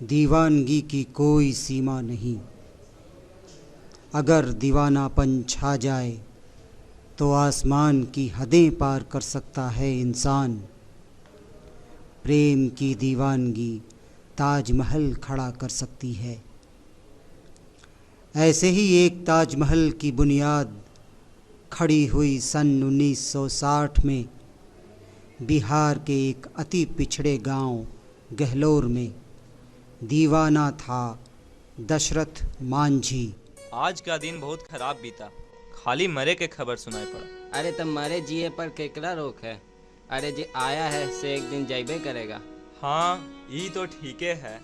दीवानगी की कोई सीमा नहीं। अगर दीवानापन छा जाए तो आसमान की हदें पार कर सकता है इंसान। प्रेम की दीवानगी ताजमहल खड़ा कर सकती है। ऐसे ही एक ताजमहल की बुनियाद खड़ी हुई सन 1960 में बिहार के एक अति पिछड़े गांव गहलोर में। दीवाना था दशरथ मांझी। आज का दिन बहुत खराब बीता। खाली मरे के खबर सुनाई पड़ा। अरे तब मरे जिए पर केकरा रोक है। अरे जे आया है से एक दिन जाइबे करेगा। हाँ ये तो ठीके है।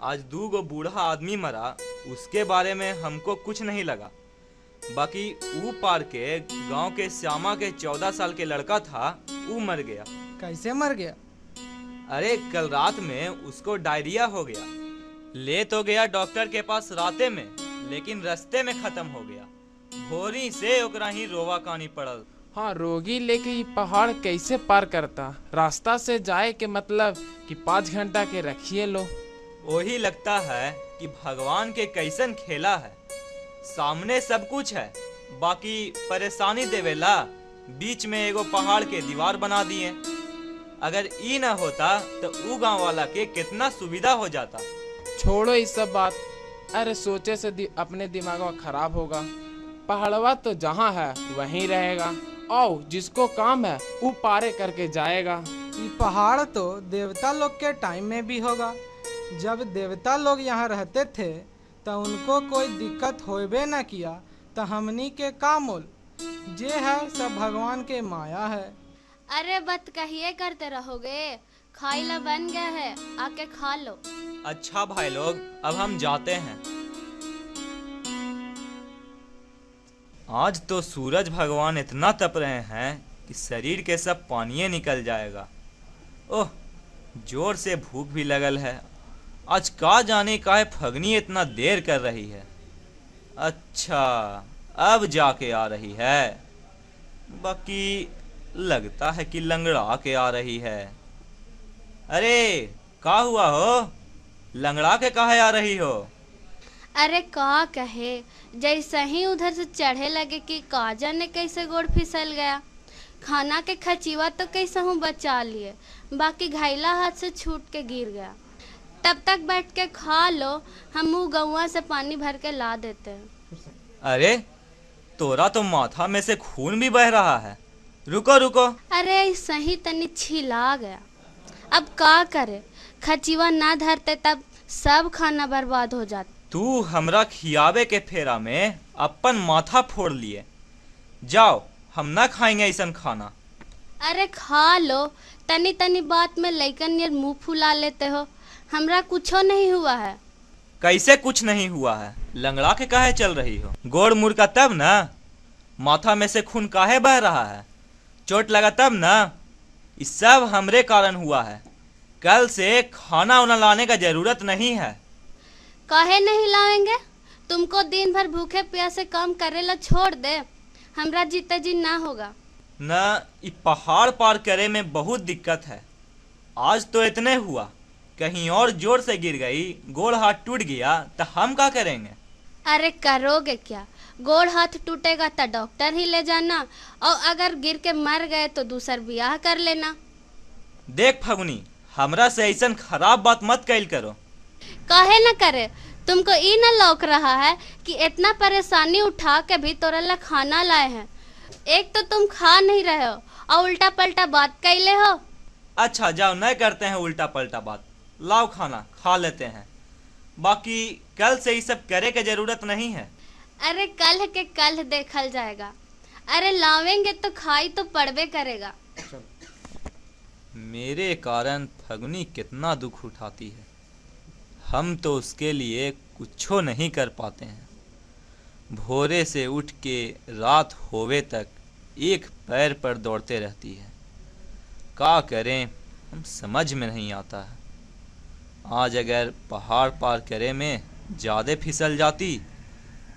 आज 2 बूढ़ा आदमी मरा, उसके बारे में हमको कुछ नहीं लगा। बाकी ऊ पार के गांव के श्यामा के 14 साल के लड़का था, ऊ मर गया। कैसे मर गया? अरे कल रात में उसको डायरिया हो गया। ले तो गया डॉक्टर के पास राते में, लेकिन रास्ते में खत्म हो गया। भोरी से ओकरा ही रोवा कानी पड़ल। हाँ, रोगी लेके ये पहाड़ कैसे पार करता? रास्ता से जाए के मतलब कि 5 घंटा के रखिए लो। वही लगता है कि भगवान के कैसन खेला है। सामने सब कुछ है, बाकी परेशानी देवेला बीच में एगो पहाड़ के दीवार बना दिए। अगर ई न होता तो ऊ गांव वाला के कितना सुविधा हो जाता। छोड़ो ये सब बात। अरे सोचे से अपने दिमाग खराब होगा। पहाड़वा तो जहाँ है वहीं रहेगा, और जिसको काम है वो पारे करके जाएगा। ये पहाड़ तो देवता लोग के टाइम में भी होगा। जब देवता लोग यहाँ रहते थे तो उनको कोई दिक्कत होबे न किया, तो हमनी के का मोल? जे है सब भगवान के माया है। अरे बत कहिए करते रहोगे, खाई ला बन गया है, आके खा लो। अच्छा भाई लोग, अब हम जाते हैं। आज तो सूरज भगवान इतना तप रहे हैं कि शरीर के सब पानिये निकल जाएगा। ओह, जोर से भूख भी लगल है। आज का जाने काहे फगनी इतना देर कर रही है। अच्छा, अब जाके आ रही है। बाकी लगता है कि लंगड़ा के आ रही है। अरे का हुआ हो? लंगड़ा के काहे आ रही हो? अरे का कहे, जैसे ही उधर से चढ़े लगे कि काजा ने कैसे गोड़ फिसल गया। खाना के खचीवा तो कैसे हूँ बचा लिए, बाकी घायला हाथ से छूट के गिर गया। तब तक बैठ के खा लो, हम मुँह गौवा से पानी भर के ला देते हैं। अरे तोरा तो माथा में से खून भी बह रहा है। रुको रुको। अरे सही तनी छिला गया। अब का करे, खचीवा ना धरते तब सब खाना बर्बाद हो जाता। तू हमरा खियावे के फेरा में अपन माथा फोड़ लिए। जाओ, हम ना खाएंगे ऐसा खाना। अरे खा लो, तनी तनी बात में लइकन ये मुंह फुला लेते हो। हमरा कुछो नहीं हुआ है। कैसे कुछ नहीं हुआ है? लंगड़ा के काहे चल रही हो? गोड़ मुड़का तब ना? माथा में से खून काहे बह रहा है? चोट लगा तब ना? इस सब हमरे कारण हुआ है। कल से खाना उना लाने का जरूरत नहीं है। काहे नहीं लाएंगे? तुमको दिन भर भूखे प्यासे काम करेला छोड़ दे, हमरा जीते जी ना होगा। न, ये पहाड़ पार करे में बहुत दिक्कत है। आज तो इतने हुआ, कहीं और जोर से गिर गई, गोड़ हाथ टूट गया तो हम क्या करेंगे? अरे करोगे क्या? गोड़ हाथ टूटेगा तो डॉक्टर ही ले जाना, और अगर गिर के मर गए तो दूसर ब्याह कर लेना। देख फगुनी, हमरा से ऐसा खराब बात मत कैल करो। काहे न करे? तुमको ई न लौक रहा है कि इतना परेशानी उठा के भी तोरा ला खाना लाए हैं। एक तो तुम खा नहीं रहे हो और उल्टा पलटा बात कैले हो। अच्छा जाओ, नहीं करते हैं उल्टा पलटा बात। लाओ खाना खा लेते हैं। बाकी कल से ये सब करे के जरूरत नहीं है। अरे कल के कल देखल जाएगा। अरे लावेंगे तो खाई तो पड़बे करेगा। मेरे कारण फगुनी कितना दुख उठाती है। हम तो उसके लिए कुछो नहीं कर पाते हैं। भोरे से उठ के रात होवे तक एक पैर पर दौड़ते रहती है। क्या करें, हम समझ में नहीं आता है। आज अगर पहाड़ पार करे में ज़्यादा फिसल जाती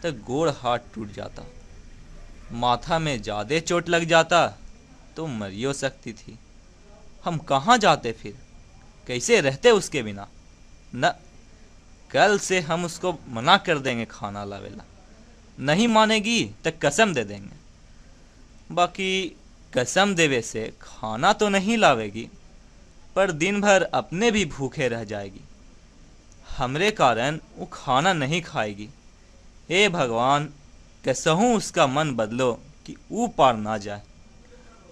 तो गोड़ हाथ टूट जाता, माथा में ज़्यादा चोट लग जाता तो मरियो सकती थी। हम कहाँ जाते फिर? कैसे रहते उसके बिना? न, कल से हम उसको मना कर देंगे खाना लावेला। नहीं मानेगी तो कसम दे देंगे। बाकी कसम देवे से खाना तो नहीं लावेगी, पर दिन भर अपने भी भूखे रह जाएगी। हमरे कारण वो खाना नहीं खाएगी। हे भगवान, कैसहूँ उसका मन बदलो कि ऊ पार ना जाए।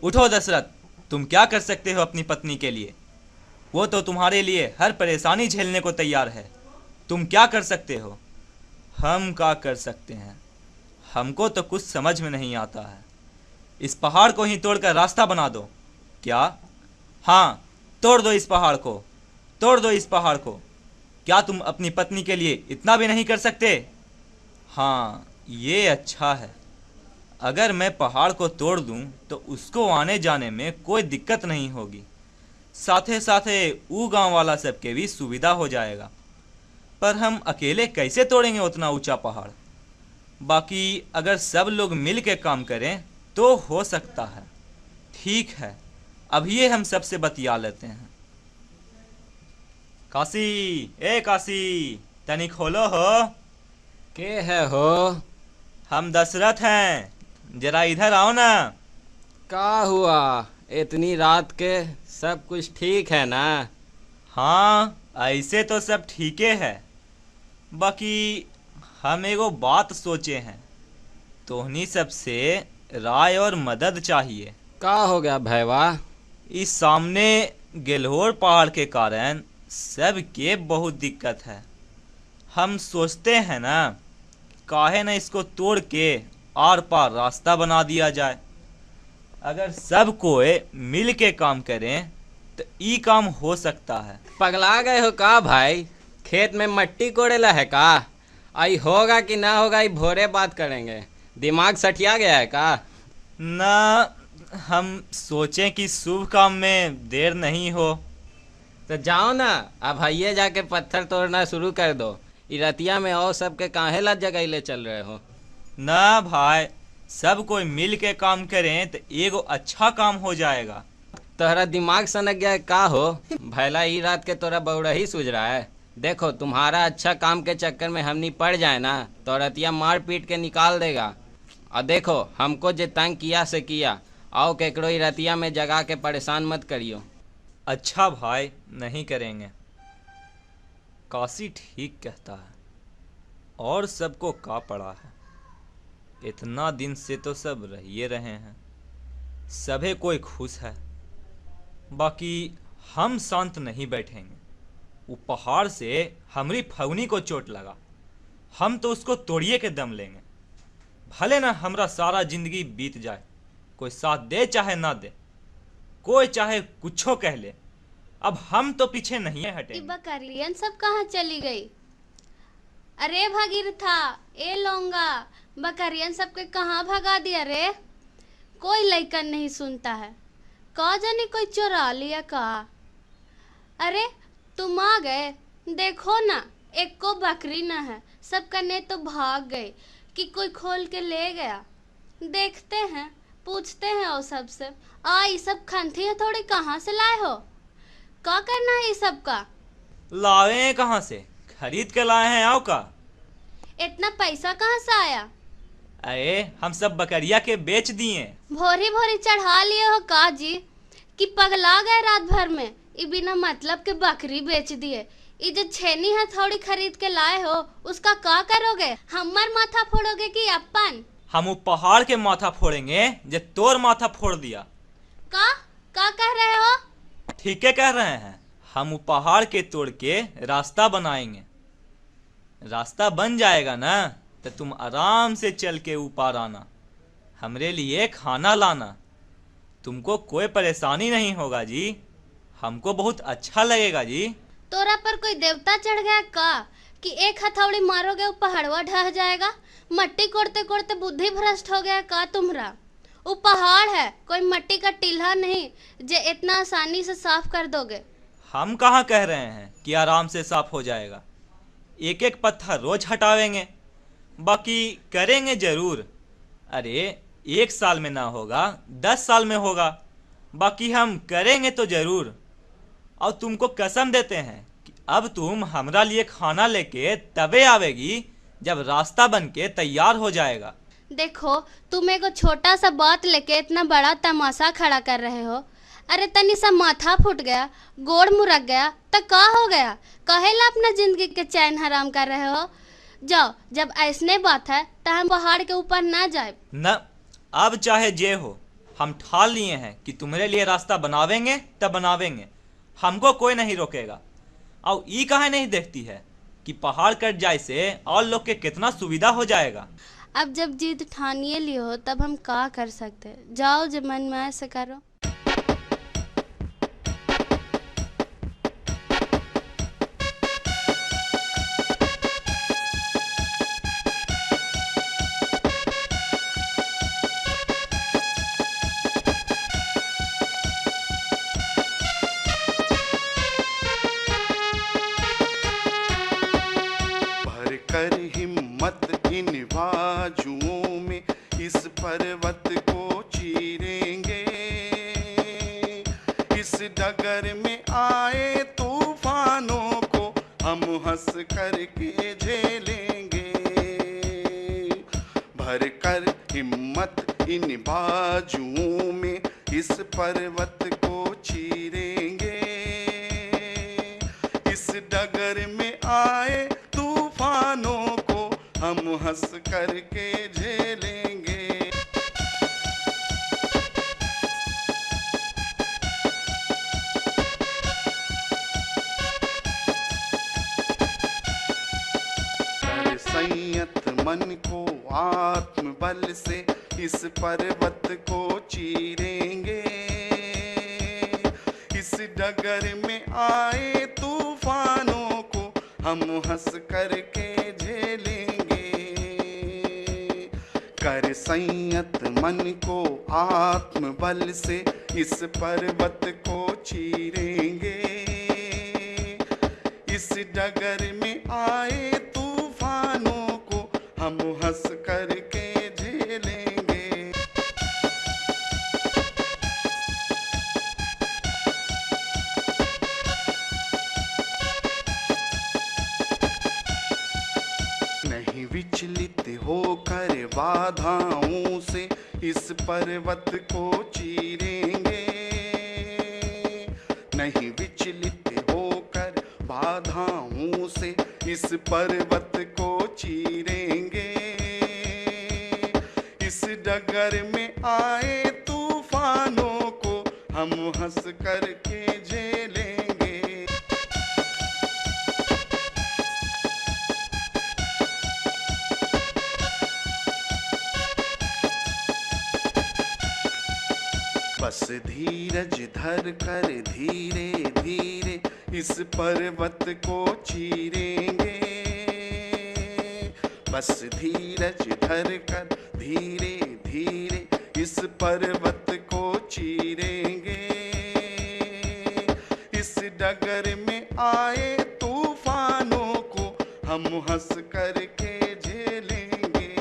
उठो दशरथ, तुम क्या कर सकते हो अपनी पत्नी के लिए? वो तो तुम्हारे लिए हर परेशानी झेलने को तैयार है। तुम क्या कर सकते हो? हम क्या कर सकते हैं? हमको तो कुछ समझ में नहीं आता है। इस पहाड़ को ही तोड़कर रास्ता बना दो। क्या? हाँ, तोड़ दो इस पहाड़ को, तोड़ दो इस पहाड़ को। क्या तुम अपनी पत्नी के लिए इतना भी नहीं कर सकते? हाँ, ये अच्छा है। अगर मैं पहाड़ को तोड़ दूं तो उसको आने जाने में कोई दिक्कत नहीं होगी। साथे साथे ऊ गांव वाला सबके भी सुविधा हो जाएगा। पर हम अकेले कैसे तोड़ेंगे उतना ऊंचा पहाड़? बाकी अगर सब लोग मिल के काम करें तो हो सकता है। ठीक है, अभी ये हम सबसे बतिया लेते हैं। काशी, ए काशी, तनी खोलो हो। के है हो? हम दशरथ हैं, जरा इधर आओ ना। का हुआ? इतनी रात के सब कुछ ठीक है ना? हाँ, ऐसे तो सब ठीके है। बाकी हम एगो बात सोचे हैं, तोहनी सबसे राय और मदद चाहिए। का हो गया भैया? इस सामने गेल्होर पहाड़ के कारण सबके बहुत दिक्कत है। हम सोचते हैं ना, काहे न इसको तोड़ के आर पार रास्ता बना दिया जाए। अगर सब कोई मिल के काम करें तो ई काम हो सकता है। पगला गए हो का भाई? खेत में मट्टी कोड़ेला है का? आई होगा कि ना होगा, ई भोरे बात करेंगे। दिमाग सठिया गया है का? ना, हम सोचें कि शुभ काम में देर नहीं हो। तो जाओ ना, अब भैया जाके पत्थर तोड़ना शुरू कर दो। ई रतिया में और सबके काहे ला जगैले चल रहे हो? ना भाई, सब कोई मिल के काम करें तो एगो अच्छा काम हो जाएगा। तोहरा दिमाग सनक गया है का हो? भैला ई रात के तोरा बौड़ा ही सूझ रहा है। देखो, तुम्हारा अच्छा काम के चक्कर में हमनी पड़ जाए ना तो रतिया मार पीट के निकाल देगा। और देखो, हमको जे तंग किया से किया, आओ केकरो ई रतिया में जगा के परेशान मत करियो। अच्छा भाई, नहीं करेंगे। काशी ठीक कहता है। और सबको का पड़ा है? इतना दिन से तो सब रहिए रहे हैं, सभे कोई खुश है। बाकी हम शांत नहीं बैठेंगे। वो पहाड़ से हमरी फगुनी को चोट लगा, हम तो उसको तोड़िए के दम लेंगे। भले ना हमरा सारा जिंदगी बीत जाए, कोई साथ दे चाहे ना दे, कोई चाहे कुछो कह ले, अब हम तो पीछे नहीं हटेंगे। बकरियन सब कहाँ चली गई? अरे भागीरथा, ए लौंगा, बकरियन सबके कहाँ भगा दिया रे? कोई लइकन नहीं सुनता है। का जाने कोई चुरा लिया का? अरे तुम आ गए, देखो ना, एक को बकरी ना है, सब कन्ने तो भाग गए कि कोई खोल के ले गया। देखते हैं, पूछते हैं और सबसे। ये सब खंथी है थोड़ी, कहाँ से लाए हो? क्या करना है ये सब का? लाए हैं कहाँ से? खरीद के लाए हैं। आओ का? इतना पैसा कहाँ से आया? अरे हम सब बकरिया के बेच दिए। भोरी भोरी चढ़ा लिए हो का जी कि पगला गए रात भर में? ये बिना मतलब के बकरी बेच दिए। ये जो छेनी है थोड़ी खरीद के लाए हो, उसका क्या करोगे? हमर माथा फोड़ोगे कि अपन? हम वो पहाड़ के माथा फोड़ेंगे जो तोर माथा फोड़ दिया। का कह रहे हो? ठीक है कह रहे हैं। हम वो पहाड़ के तोड़ के रास्ता बनाएंगे। रास्ता बन जाएगा ना तो तुम आराम से चल के ऊपर आना, हमरे लिए खाना लाना। तुमको कोई परेशानी नहीं होगा जी, हमको बहुत अच्छा लगेगा जी। तोरा पर कोई देवता चढ़ गया का कि एक हथौड़ी मारोगे वो पहाड़वा ढह जाएगा? मट्टी कोड़ते कोड़ते बुद्धि भ्रष्ट हो गया का तुम्हारा? वो पहाड़ है, कोई मट्टी का टीला नहीं जे इतना आसानी से साफ कर दोगे। हम कहाँ कह रहे हैं कि आराम से साफ हो जाएगा। एक एक पत्थर रोज हटावेंगे, बाकी करेंगे जरूर। अरे 1 साल में ना होगा, 10 साल में होगा, बाकी हम करेंगे तो जरूर। और तुमको कसम देते हैं कि अब तुम हमरा लिए खाना लेके तबे आवेगी जब रास्ता बन के तैयार हो जाएगा। देखो, तुम एगो छोटा सा बात लेके इतना बड़ा तमाशा खड़ा कर रहे हो। अरे तनी सा माथा फूट गया, गोड़ मुरक गया तो का हो गया? कहेला अपना जिंदगी के चैन हराम कर रहे हो? जाओ, जब ऐसने बात है तो हम पहाड़ के ऊपर ना जाए। न, अब चाहे जे हो, हम ठान लिए हैं कि तुम्हारे लिए रास्ता बनावेंगे तब बनावेंगे, हमको कोई नहीं रोकेगा। और ई काहे नहीं देखती है कि पहाड़ कट जाए से और लोग के कितना सुविधा हो जाएगा। अब जब जिद ठानिए लिए हो तब हम का कर सकते? जाओ, जब मन में ऐसे करो। कर हिम्मत इन बाजुओं में इस पर्वत को चीरेंगे, इस डगर में आए तूफानों को हम हंस करके झेलेंगे। भर कर हिम्मत इन बाजुओं में इस पर्वत को चीरेंगे, इस डगर में आए तूफानों को हम हंस करके झेलेंगे। कर संयत मन को आत्मबल से इस पर्वत को चीरेंगे, इस डगर में आए तूफानों को हम हंस करके झेलेंगे। कर संयत मन को आत्मबल से इस पर्वत को चीरेंगे, इस डगर में आए तूफानों को हम हंस करके झेलेंगे। विचलित होकर बाधाओं से इस पर्वत को चीरेंगे, नहीं विचलित होकर बाधाओं से इस पर्वत को चीरेंगे, इस डगर में आए तूफानों को हम हंस करके झेलेंगे। बस धीरज धर कर धीरे धीरे इस पर्वत को चीरेंगे, बस धीरज धर कर धीरे धीरे इस पर्वत को चीरेंगे, इस डगर में आए तूफानों को हम हंस करके झेलेंगे।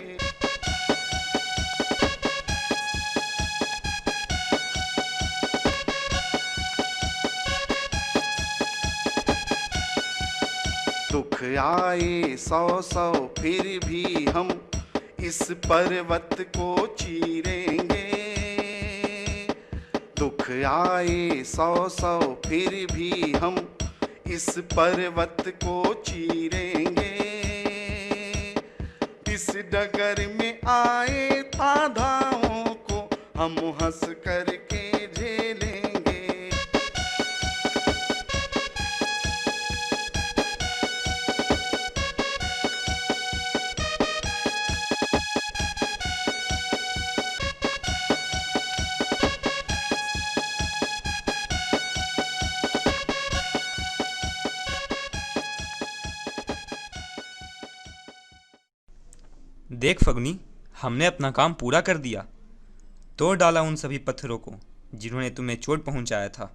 दुख आए सौ सौ फिर भी हम इस पर्वत को चीरेंगे, दुख आए सौ सौ फिर भी हम इस पर्वत को चीरेंगे, इस डगर में आए बाधाओं को हम हंस करके झेलेंगे। देख फगुनी, हमने अपना काम पूरा कर दिया, तोड़ डाला उन सभी पत्थरों को जिन्होंने तुम्हें चोट पहुंचाया था।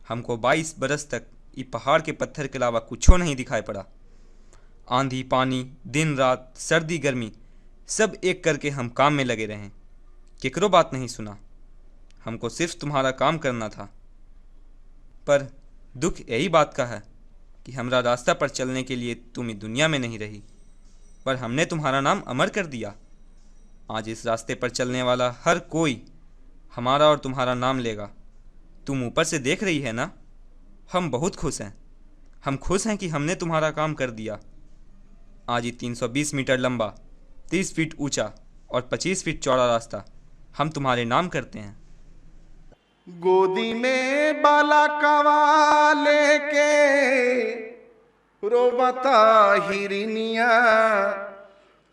हमको 22 बरस तक ये पहाड़ के पत्थर के अलावा कुछ नहीं दिखाई पड़ा। आंधी पानी, दिन रात, सर्दी गर्मी, सब एक करके हम काम में लगे रहें, केकरो बात नहीं सुना। हमको सिर्फ तुम्हारा काम करना था। पर दुख यही बात का है कि हमरा रास्ता पर चलने के लिए तुम इस दुनिया में नहीं रही, पर हमने तुम्हारा नाम अमर कर दिया। आज इस रास्ते पर चलने वाला हर कोई हमारा और तुम्हारा नाम लेगा। तुम ऊपर से देख रही है ना, हम बहुत खुश हैं। हम खुश हैं कि हमने तुम्हारा काम कर दिया। आज ये 320 मीटर लंबा, 30 फीट ऊंचा और 25 फीट चौड़ा रास्ता हम तुम्हारे नाम करते हैं। गोदी में बाला कवा लेके रोबता हिरनिया,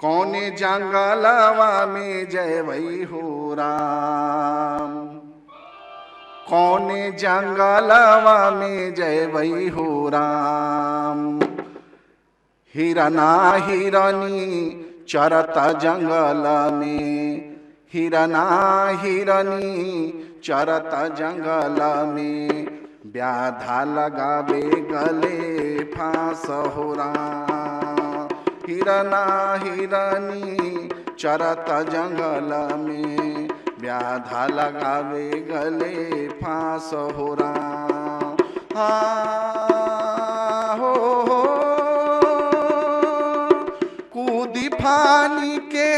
कौने जंगलवा में जय वही हो राम, कौने जंगलवा में जय वही हो राम। हिरना हिरनी चरता जंगल में, हिरना हिरनी चरता जंगल में, व्याधा लगावे गले फांस हो राम। हिरना हिरनी चरता जंगल में, व्याधा लगावे गले फांस हो राम। हो कूदी फानी के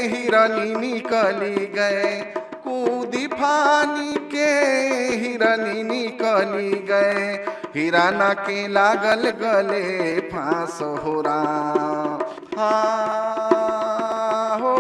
हिरनी निकली गए, कूदी फानी के हिरनी निकली गए, हिरना के लागल गले फांस हो राम। हो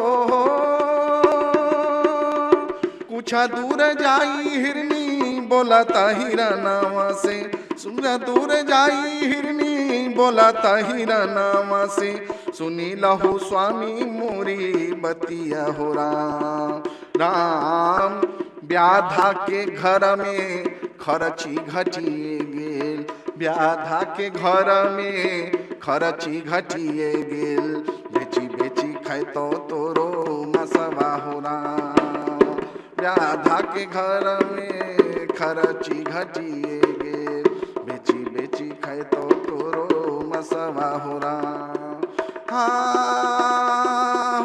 कुछ दूर जाई हिरनी बोलता हिरनावा से, सुन दूर जाई हिरनी बोलता हिरनावा से, सुनी लहू स्वामी मोरी बतिया हो राम। राम व्याधा के घर में खर्ची घटिए गेल, व्याधा के घर में खर्ची घटिए गेल, बेची बेची खैतो तोरो मसवा हो राम। व्याधा के घर में खर्ची घटिए गेल, बेची बेची खैतो तोरो मसवा हो राम।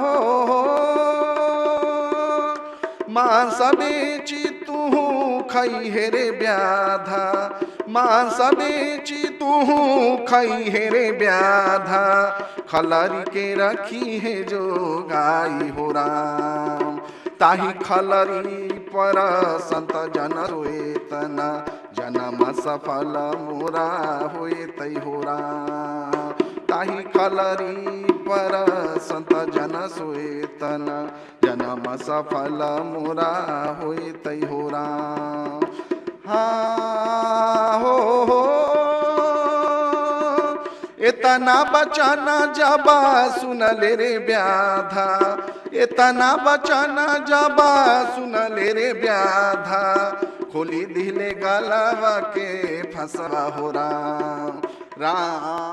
हो मांस बेची तू खई हे रे व्याधा, मांस बेची तू खई हे रे व्याधा, खलरी के रखी है जो गाई हो राम। ताही खलरी पर संत जन रोए तना, जन्म सफल मोरा होए तई हो राम। ताही खलरी पर संत जन सोए तना, जन्म सफल मोरा होए तई हो राम। हो इतना बचाना जबा सुन ले रे व्याधा, इतना बचाना जबा सुन ले रे व्याधा, खोली दिले गलवा के फंसा हो राम। राम